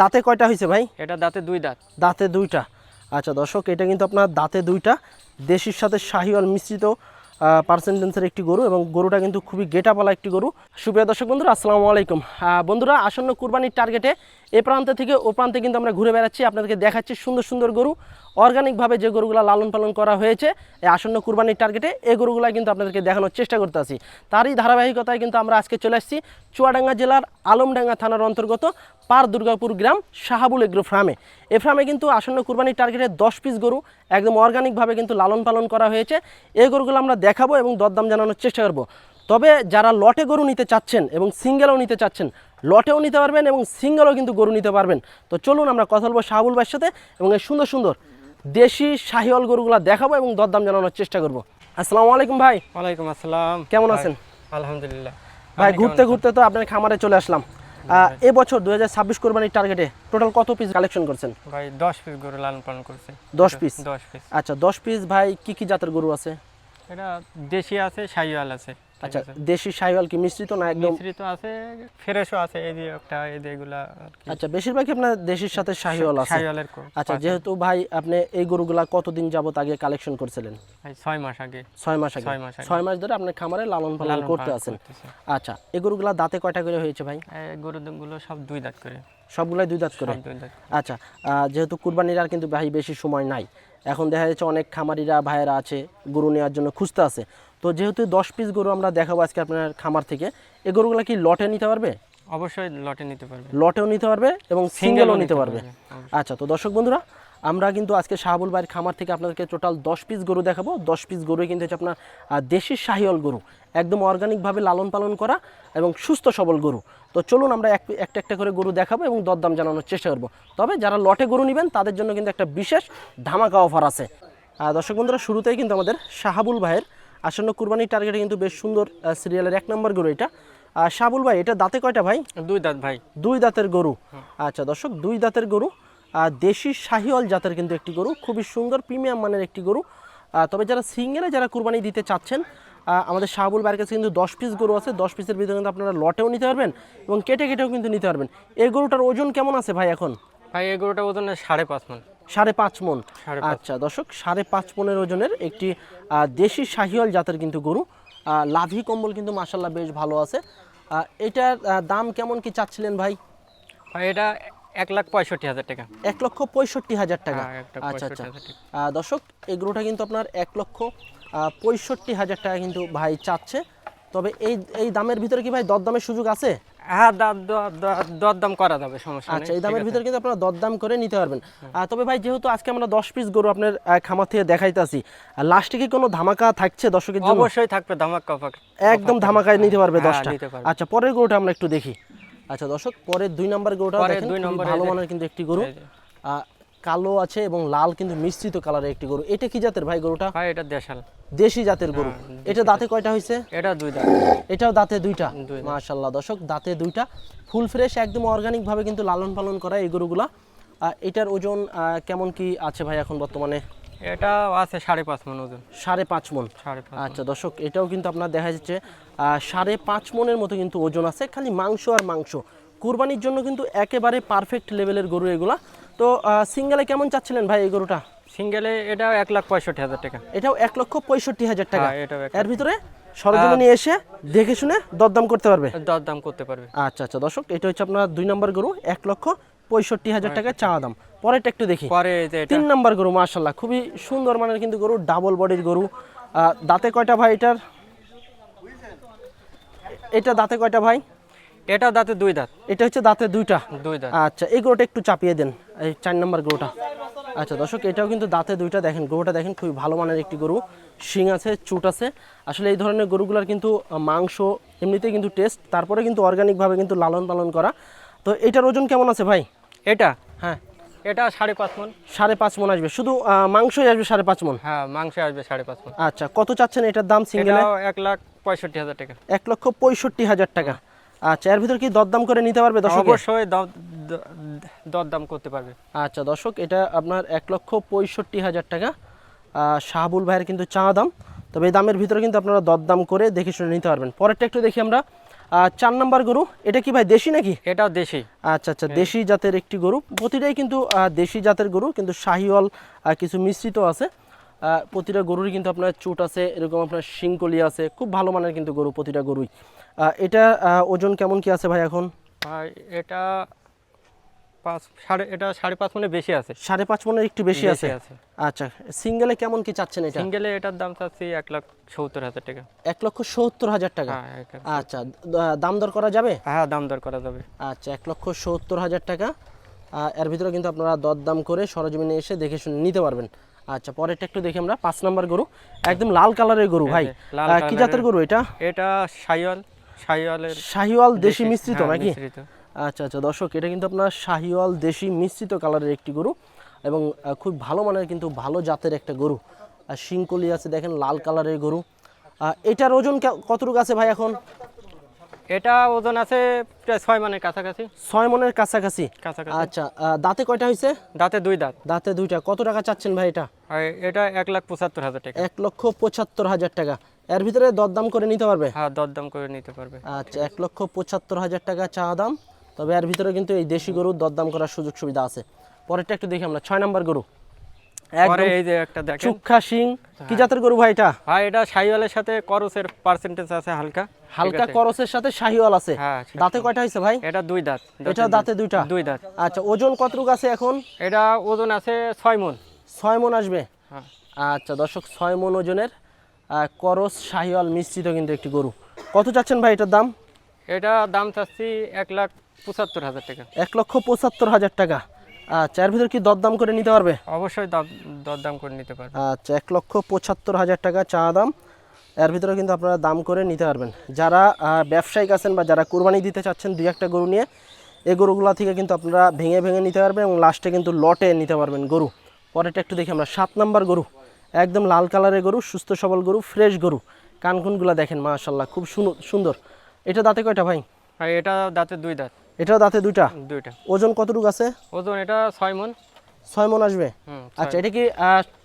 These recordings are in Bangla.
দাঁতে কয়টা হয়েছে ভাই? এটা দাঁতে দুই দাঁত। দাঁতে দুইটা। আচ্ছা দর্শক, এটা কিন্তু আপনার দাঁতে দুইটা, দেশির সাথে শাহিওয়াল মিশ্রিত পার্সেন্টেন্সের একটি গরু, এবং গরুটা কিন্তু খুবই গেটাপালা একটি গরু। সুপ্রিয় দর্শক বন্ধুরা, আসসালামু আলাইকুম। বন্ধুরা, আসন্ন কুরবানির টার্গেটে এ প্রান্ত থেকে ও প্রান্তে কিন্তু আমরা ঘুরে বেড়াচ্ছি, আপনাদেরকে দেখাচ্ছি সুন্দর সুন্দর গরু। অর্গানিকভাবে যে গরুগুলো লালন পালন করা হয়েছে এই আসন্ন কুরবানির টার্গেটে, এই গরুগুলো কিন্তু আপনাদেরকে দেখানোর চেষ্টা করতে আছি। তারই ধারাবাহিকতায় কিন্তু আমরা আজকে চলে আসছি চুয়াডাঙ্গা জেলার আলমডাঙ্গা থানার অন্তর্গত পার দুর্গাপুর গ্রাম শাহাবুল এগ্রো ফার্মে। এই ফার্মে কিন্তু আসন্ন কুরবানির টার্গেটে 10 পিস গরু একদম অর্গানিকভাবে কিন্তু লালন পালন করা হয়েছে। এই গরুগুলো আমরা দেখাবো এবং দরদাম জানানোর চেষ্টা করব। তবে যারা লটে গরু নিতে চাচ্ছেন এবং সিঙ্গেলও নিতে চাচ্ছেন, লটেও নিতে পারবেন এবং সিঙ্গেলও কিন্তু গরু নিতে পারবেন। তো চলুন আমরা কথা বলবো শাহাবুল ভাইয়ের সাথে এবং এই সুন্দর সুন্দর দেশি শাহিওয়াল গরুগুলো দেখাবো এবং দরদাম জানানোর চেষ্টা করব। আসসালামু আলাইকুম ভাই। ওয়ালাইকুম আসসালাম। কেমন আছেন? আলহামদুলিল্লাহ ভাই, ঘুরতে ঘুরতে তো আপনার খামারে চলে আসলাম। এবছর 2026 কোরবানির টার্গেটে টোটাল কত পিস কালেকশন করছেন? ভাই 10 পিস গরু লালন পালন করছে। 10 পিস। 10 পিস। আচ্ছা 10 পিস ভাই, কি কি জাতের গরু আছে? এটা দেশি আছে, শাহিওয়াল আছে। আচ্ছা, দেশি শাহিওয়াল কি মিশ্রিত না একদম? মিশ্রিত আছে, ফ্রেশও আছে, এই যে একটা এই যে এগুলা আর কি। আচ্ছা, বেশিরভাগই আপনার দেশির সাথে শাহিওয়াল আছে। শাহিওয়ালের আচ্ছা, যেহেতু ভাই আপনি এই গরুগুলা কতদিন যাবত আগে কালেকশন করছিলেন? ভাই 6 মাস আগে। 6 মাস আগে। 6 মাস ধরে আপনি খামারে লালন পালন করতে আছেন। আচ্ছা, এই গরুগুলা দাঁতে কয়টা করে হয়েছে ভাই? এই গরুগুলো সব দুই দাঁত করে। সবগুলাই দুই দাঁত করে? সব দুই দাঁত। আচ্ছা, যেহেতু কুরবানির আর কিন্তু ভাই বেশি সময় নাই, এখন দেখা যাচ্ছে অনেক খামারিরা ভাইয়েরা আছে গরু নেওয়ার জন্য খুঁজতে আছে। তো যেহেতু 10 পিস গরু আমরা দেখাবো আজকে আপনার খামার থেকে, এই গরুগুলো কি লটে নিতে পারবে? অবশ্যই লটে নিতে পারবে। লটেও নিতে পারবে এবং সিঙ্গেলও নিতে পারবে। আচ্ছা, তো দর্শক বন্ধুরা, আমরা কিন্তু আজকে শাহাবুল ভাইয়ের খামার থেকে আপনাদেরকে টোটাল 10 পিস গরু দেখাবো। 10 পিস গরুই কিন্তু হচ্ছে আপনার দেশি শাহিওয়াল গরু, একদম অর্গানিকভাবে লালন পালন করা এবং সুস্থ সবল গরু। তো চলুন আমরা একটা একটা করে গরু দেখাবো এবং দরদাম জানানোর চেষ্টা করবো। তবে যারা লটে গরু নেবেন তাদের জন্য কিন্তু একটা বিশেষ ধামাকা অফার আছে। দর্শক বন্ধুরা, শুরুতেই কিন্তু আমাদের শাহাবুল ভাইয়ের আসন্ন কুরবানির টার্গেটে কিন্তু বেশ সুন্দর সিরিয়ালের 1 নম্বর গরু এটা। শাহাবুল ভাই, এটা দাঁতে কয়টা ভাই? দুই দাঁত ভাই। দুই দাঁতের গরু। আচ্ছা দর্শক, দুই দাঁতের গরু, দেশি শাহিওয়াল জাতের কিন্তু একটি গরু, খুবই সুন্দর প্রিমিয়াম মানের একটি গরু। তবে যারা সিঙ্গেলে যারা কুরবানি দিতে চাচ্ছেন, আমাদের শাহাবুল ভাইয়ের কাছে কিন্তু 10 পিস গরু আছে। 10 পিসের ভিতরে কিন্তু আপনারা লটেও নিতে পারবেন এবং কেটে কেটেও কিন্তু নিতে পারবেন। এই গরুটার ওজন কেমন আছে ভাই এখন? ভাই এই গরুটা ওজন 5.5 মণ। 5.5 মণ। আচ্ছা দর্শক, 5.5 মণের ওজনের একটি দেশি শাহিওয়াল জাতের কিন্তু গরু। লাভি কম্বল কিন্তু মাশাআল্লাহ বেশ ভালো আছে। এটার দাম কেমন কি চাচ্ছিলেন ভাই? ভাই এটা 1,65,000 টাকা। 1,65,000 টাকা। আচ্ছা আচ্ছা দর্শক, এই গরুটা কিন্তু আপনার 1,65,000 টাকা কিন্তু ভাই চাচ্ছে। তবে এই দামের ভিতরে কি ভাই দরদামের সুযোগ আছে? হ্যাঁ, দরদাম করা যাবে, সমস্যা নেই। আচ্ছা, এই দামের ভিতরে কিন্তু আপনারা দরদাম করে নিতে পারবেন। তবে ভাই, যেহেতু আজকে আমরা 10 পিস গরু আপনার খামার থেকে দেখাইতেছি, লাস্টে কি কোনো ধামাকা থাকছে দর্শকের জন্য? অবশ্যই থাকবে ধামাকা অফার। একদম ধামাকায় নিতে পারবে 10টা। নিতে পারবে। আচ্ছা, পরের গরুটা আমরা একটু দেখি। আচ্ছা দর্শক, পরের 2 নম্বর গরুটা দেখেন, খুবই ভালো মানের কিন্তু একটি গরু। কালো আছে এবং লাল কিন্তু মিশ্রিত কালারের একটি গরু। এটা কি জাতের ভাই গরুটা? ভাই এটা দেশাল, দেশি জাতের গরু। এটা দাঁতে কয়টা হয়েছে? এটা দুই দাঁত। এটাও দাঁতে দুইটা। মাশাআল্লাহ দর্শক, দাঁতে দুইটা, ফুল ফ্রেশ, একদম অর্গানিক ভাবে কিন্তু লালন পালন করা এই গরুগুলা। এটার ওজন কেমন কি আছে ভাই এখন বর্তমানে? এটা আছে 5.5 মণ ওজন। 5.5 মণ। আচ্ছা দর্শক, এটাও কিন্তু আপনার দেখা যাচ্ছে 5.5 মণের মতো কিন্তু ওজন আছে। খালি মাংস আর মাংস, কুরবানির জন্য কিন্তু একেবারে পারফেক্ট লেভেলের গরু এগুলা। তো সিঙ্গেলে কেমন চাচ্ছিলেন ভাই এই গরুটা? সিঙ্গেলে এটা 1,65,000 টাকা। এটাও 1,65,000 টাকা। এর ভিতরে সরজমিনে এসে দেখে শুনে দরদাম করতে পারবে? দরদাম করতে পারবে। আচ্ছা আচ্ছা দর্শক, এটা হচ্ছে আপনার 2 নম্বর গরু, 1,65,000 টাকা চাওয়া দাম। পরেরটা একটু দেখি। পরে 3 নম্বর গরু, মাশাআল্লাহ খুবই সুন্দর মানের কিন্তু গরু, ডাবল বডির গরু। দাঁতে কয়টা ভাই এটার? এটা দাঁতে কয়টা ভাই? এটা দাঁতে দুই দাঁত। এটা হচ্ছে দাঁতে দুইটা। দুই দাঁত। আচ্ছা, এই গরুটা একটু চাপিয়ে দেন, এই 4 নম্বর গরুটা। আচ্ছা দর্শক, এটাও কিন্তু দাঁতে দুইটা। দেখেন গরুটা, দেখেন খুবই ভালো মানের একটি গরু, শিং আছে, চুট আছে। আসলে এই ধরনের গরুগুলার কিন্তু মাংস এমনিতেই কিন্তু টেস্ট, তারপরে কিন্তু অর্গানিকভাবে কিন্তু লালন পালন করা। তো এটার ওজন কেমন আছে ভাই? এটা? হ্যাঁ, এটা 5.5 মণ। 5.5 মণ আসবে, শুধু মাংসই আসবে 5.5 মণ? হ্যাঁ, মাংস আসবে 5.5 মণ। আচ্ছা, কত চাচ্ছেন এটার দাম সিঙ্গেলে? 1,65,000 টাকা। 1,65,000 টাকা। আচ্ছা, এর ভিতর কি দরদাম করে নিতে পারবে দর্শক? অবশ্যই দরদাম করতে পারবে। আচ্ছা দর্শক, এটা আপনার 1,65,000 টাকা শাহাবুল ভাইয়ের কিন্তু চা দাম। তবে এই দামের ভিতরে কিন্তু আপনারা দরদাম করে দেখে শুনে নিতে পারবেন। পরেরটা একটু দেখি আমরা। 4 নাম্বার গরু, এটা কি ভাই দেশি নাকি? এটাও দেশি। আচ্ছা আচ্ছা, দেশি জাতের একটি গরু, প্রতিটাই কিন্তু দেশি জাতের গরু, কিন্তু শাহিওয়াল কিছু মিশ্রিত আছে। প্রতিটা গরুরই কিন্তু আপনার চুট আছে, এরকম আপনার শিংকলি আছে, খুব ভালো মানের কিন্তু গরু প্রতিটা গরুই। এটা ওজন কেমন কি আছে ভাই এখন? ভাই এটা এটা 5.5 মনে বেশি আছে। 5.5 মনের একটু বেশি আছে। আচ্ছা, সিঙ্গেলে কেমন কি চাচ্ছেন এটা? সিঙ্গেলে এটার দাম চাচ্ছি 1,70,000 টাকা। 1,70,000 টাকা। হ্যাঁ, আচ্ছা, দাম দর করা যাবে? হ্যাঁ, দাম দর করা যাবে। আচ্ছা, 1,70,000 টাকা। এর ভিতরে কিন্তু আপনারা দরদাম করে সরজমিনে এসে দেখে শুনে নিতে পারবেন। আচ্ছা, পরেরটা একটু দেখি আমরা। 5 নাম্বার গরু, একদম লাল কালারের গরু ভাই। কি জাতের গরু এটা? এটা শাহিওয়াল দেশি মিশ্রিত হ্যাঁ, নাকি? মিশ্রিত। আচ্ছা আচ্ছা দর্শক, এটা কিন্তু আপনার শাহিওয়াল দেশি মিশ্রিত কালারের একটি গরু, এবং খুব ভালো মানের কিন্তু ভালো জাতের একটা গরু। আর শিংকলি আছে দেখেন, লাল কালারের গরু। এটার ওজন কতটুকু আছে ভাই এখন? এটা ওজন আছে প্রায় 6 মনের কাছাকাছি। 6 মনের কাছাকাছি। আচ্ছা, দাঁতে কয়টা হয়েছে? দাঁতে 2 দাঁত। দাঁতে 2টা। কত টাকা চাচ্ছেন ভাই এটা? আর এটা 1,75,000 টাকা। 1,75,000 টাকা। এর ভিতরে দরদাম করে নিতে পারবে? হ্যাঁ, দরদাম করে নিতে পারবে। আচ্ছা, 1,75,000 টাকা চা দাম, তবে এর ভিতরে কিন্তু এই দেশি গরুর দরদাম করার সুযোগ সুবিধা আছে। পরেরটা একটু দেখি আমরা। 6 নাম্বার গরু, পরে এই যে একটা দেখেন, চুক্ষা শিং, কি জাতের গরু ভাই এটা? ভাই এটা শাহিওয়ালের সাথে করসের পার্সেন্টেজ আছে হালকা। হালকা করসের সাথে শাহিওয়াল আছে। হ্যাঁ, দাঁতে কয়টা হয়েছে ভাই? এটা 2 দাঁত। এটা দাঁতে 2টা। 2 দাঁত। আচ্ছা, ওজন কতটুকু আছে এখন? এটা ওজন আছে 6 মণ। 6 মণ আসবে। হ্যাঁ। আচ্ছা দর্শক, 6 মণ ওজনের করস শাহিওয়াল মিশ্রিত কিন্তু একটি গরু। কত চাচ্ছেন ভাই এটার দাম? এটা দাম চাচ্ছি 1,75,000 টাকা। 1,75,000 টাকা। আচ্ছা, এর ভিতরে কি দরদাম করে নিতে পারবে? অবশ্যই দরদাম করে নিতে পারবে। আচ্ছা, 1,75,000 টাকা চা দাম। এর ভিতরে কিন্তু আপনারা দাম করে নিতে পারবেন। যারা ব্যবসায়িক আছেন বা যারা কুরবানি দিতে চাচ্ছেন 2-1টা গরু নিয়ে, এই গরুগুলা থেকে কিন্তু আপনারা ভেঙে ভেঙে নিতে পারবেন এবং লাস্টে কিন্তু লটে নিতে পারবেন গরু। পরেরটা একটু দেখি আমরা। 7 নাম্বার গরু, একদম লাল কালারের গরু, সুস্থ সবল গরু, ফ্রেশ গরু। কানকুনগুলা দেখেন মাশাআল্লাহ, খুব সুন্দর। এটা দাঁতে কয়টা ভাই? আর এটা দাঁতে 2 দাঁত। এটাও দাঁতে 2টা। 2টা। ওজন কতটুকু আছে? ওজন এটা 6 মণ। 6 মণ আসবে। 6 আচ্ছা, এটা কি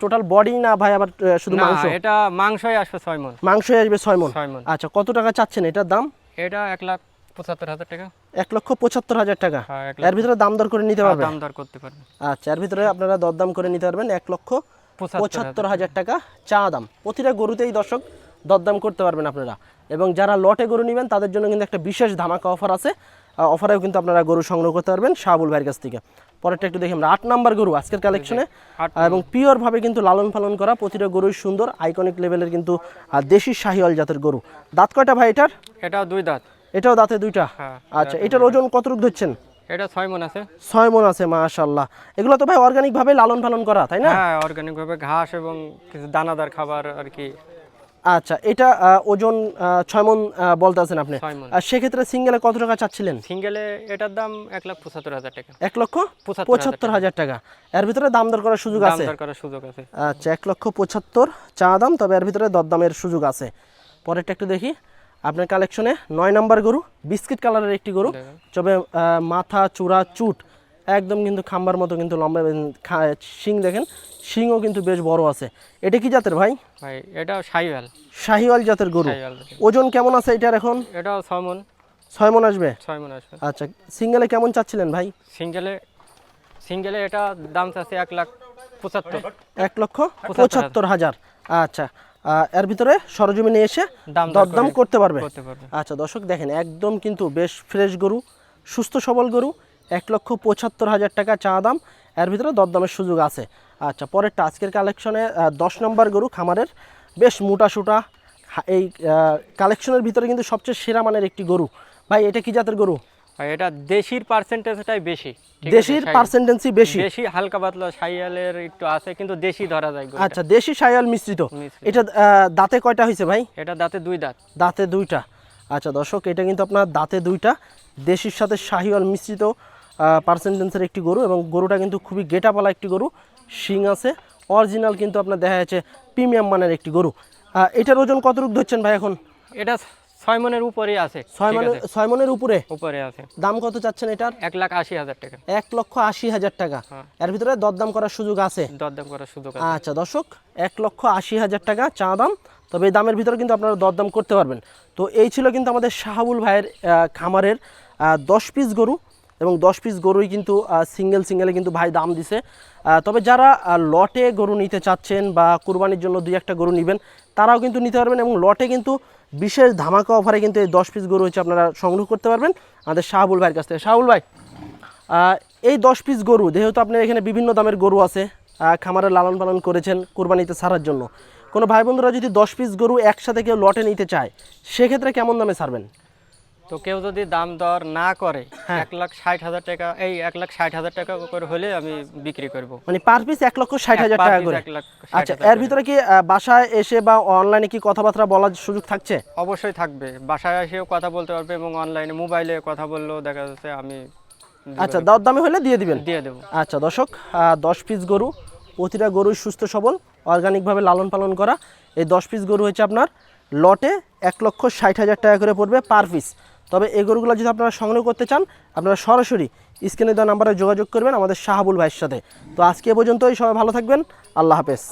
টোটাল বডি না ভাই, আবার শুধু না, মাংস? এটা মাংসই আসবে 6 মণ। মাংসই আসবে 6 মণ। 6 মণ। আচ্ছা, কত টাকা চাচ্ছেন এটার দাম? এটা 1,75,000 টাকা। 1,75,000 টাকা। হ্যাঁ, এর ভিতরে দাম দর করে নিতে পারবে? দাম দর করতে পারবে। আচ্ছা, এর ভিতরে আপনারা দরদাম করে নিতে পারবেন। 1,75,000 টাকা চা দাম। প্রতিটা গরুতেই দর্শক দরদাম করতে পারবেন আপনারা। এবং যারা লটে গরু নেবেন তাদের জন্য কিন্তু একটা বিশেষ ধামাকা অফার আছে। অফারেও কিন্তু আপনারা গরু সংগ্রহ করতে পারবেন শাহাবুল ভাইয়ের কাছ থেকে। পরেরটা একটু দেখি আমরা। 8 নাম্বার গরু আজকের কালেকশনে, এবং পিওরভাবে কিন্তু লালন পালন করা, প্রতিটা গরুই সুন্দর, আইকনিক লেভেলের কিন্তু দেশি শাহিওয়াল জাতের গরু। দাঁত কয়টা ভাই এটার? এটাও 2 দাঁত। এটাও দাঁতে 2টা। হ্যাঁ। আচ্ছা, এটার ওজন কতটুকু ধরছেন? এটা 6 মণ আছে। 6 মণ আছে, মাশাআল্লাহ। এগুলো তো ভাই অর্গানিক ভাবে লালন পালন করা, তাই না? হ্যাঁ, অর্গানিক ভাবে ঘাস এবং কিছু দানাদার খাবার আর কি। আচ্ছা, এটা ওজন 6 মণ বলতে আছেন আপনি। 6 মণ। আর সেক্ষেত্রে সিঙ্গেলে কত টাকা চাচ্ছিলেন? সিঙ্গেলে এটার দাম 1,75,000 টাকা। 1,75,000 টাকা। এর ভিতরে দাম দর করার সুযোগ দাম আছে? দর করার সুযোগ আছে। আচ্ছা, 1,75,000 চা দাম, তবে এর ভিতরে দরদামের সুযোগ আছে। পরেরটা একটু দেখি আপনার কালেকশনে। 9 নাম্বার গরু, বিস্কিট কালারের একটি গরু, তবে মাথা চূড়া চুট একদম কিন্তু খাম্বার মতো কিন্তু লম্বা, শিং দেখেন, শিংও কিন্তু বেশ বড় আছে। এটা কি জাতের ভাই? ভাই এটা শাহিওয়াল। শাহিওয়াল জাতের গরু। ওজন কেমন আছে এটার এখন? এটাও 6 মণ। 6 মণ আসবে। 6 মণ আসবে। আচ্ছা, সিঙ্গেলে কেমন চাচ্ছিলেন ভাই? সিঙ্গেলে এটা দাম চাচ্ছে 1,75,000। 1,75,000। আচ্ছা, এর ভিতরে সরজমিনে এসে দরদাম করতে পারবে। আচ্ছা দর্শক, দেখেন একদম কিন্তু বেশ ফ্রেশ গরু, সুস্থ সবল গরু। 1,75,000 টাকা চা দাম, এর ভিতরে দরদামের সুযোগ আছে। আচ্ছা, পরেরটা আজকের কালেকশনে 10 নম্বর গরু, খামারের বেশ মোটা সুটা। এই কালেকশনের ভিতরে কিন্তু সবচেয়ে সেরা মানের একটি গরু। ভাই এটা কি জাতের গরু? এটা দেশির পার্সেন্টেজটাই বেশি। দেশির পার্সেন্টেজই বেশি। বেশি হালকা পাতলা শাহিওয়ালের একটু আছে, কিন্তু দেশি ধরা যায়। আচ্ছা, দেশি শাহিওয়াল মিশ্রিত। এটা দাঁতে কয়টা হয়েছে ভাই? এটা দাঁতে 2 দাঁত। দাঁতে 2টা। আচ্ছা দর্শক, এটা কিন্তু আপনার দাঁতে 2টা, দেশির সাথে শাহিওয়াল মিশ্রিত পার্সেন্টেন্সের একটি গরু, এবং গরুটা কিন্তু খুবই গেটাপালা একটি গরু, শিং আছে অরিজিনাল, কিন্তু আপনার দেখা যাচ্ছে প্রিমিয়াম মানের একটি গরু। এটার ওজন কতটুকু ধরছেন ভাই এখন? এটা 6 মণের উপরে আছে। 6 মণের উপরে আছে। দাম কত চাচ্ছেন এটার? 1,80,000 টাকা। 1,80,000 টাকা। এর ভিতরে দরদাম করার সুযোগ আছে? দরদাম করার সুযোগ আছে। আচ্ছা দর্শক, 1,80,000 টাকা চা দাম, তবে এই দামের ভিতরে কিন্তু আপনারা দরদাম করতে পারবেন। তো এই ছিল কিন্তু আমাদের শাহাবুল ভাইয়ের খামারের 10 পিস গরু, এবং 10 পিস গরুই কিন্তু সিঙ্গেলে কিন্তু ভাই দাম দিছে। তবে যারা লটে গরু নিতে চাচ্ছেন বা কুরবানির জন্য 2-1টা গরু নেবেন, তারাও কিন্তু নিতে পারবেন, এবং লটে কিন্তু বিশেষ ধামাকা অফারে কিন্তু এই 10 পিস গরু হচ্ছে আপনারা সংগ্রহ করতে পারবেন আমাদের শাহাবুল ভাইয়ের কাছ থেকে। শাহাবুল ভাই, এই 10 পিস গরু, যেহেতু আপনার এখানে বিভিন্ন দামের গরু আছে, খামারে লালন পালন করেছেন কুরবানিতে ছাড়ার জন্য, কোনো ভাই বন্ধুরা যদি 10 পিস গরু একসাথে কেউ লটে নিতে চায়, সেক্ষেত্রে কেমন দামে ছাড়বেন? তো কেউ যদি দাম দর না করে হ্যাঁ। 1,60,000 টাকা, এই 1,60,000 টাকা করে হলে আমি বিক্রি করব। মানে পার পিস 1,60,000 per টাকা piece করে। 1,60,000 আচ্ছা, এর করে। ভিতরে কি বাসায় এসে বা অনলাইনে কি কথাবার্তা বলার সুযোগ থাকছে? অবশ্যই থাকবে, বাসায় এসেও কথা বলতে পারবে এবং অনলাইনে মোবাইলে কথা বললেও দেখা যাচ্ছে আমি আচ্ছা, দরদামে হলে দিয়ে দিবেন। দিয়ে দেবো। আচ্ছা দর্শক, 10 পিস গরু, প্রতিটা গরুই সুস্থ সবল, অর্গানিকভাবে লালন পালন করা। এই 10 পিস গরু হচ্ছে আপনার লটে 1,60,000 টাকা করে পড়বে পার পিস। তবে এই গরুগুলো যদি আপনারা সংগ্রহ করতে চান, আপনারা সরাসরি স্ক্রিনে দেওয়া নাম্বারে যোগাযোগ করবেন আমাদের শাহাবুল ভাইয়ের সাথে। তো আজকে এ পর্যন্তই, সবাই ভালো থাকবেন, আল্লাহ হাফেজ।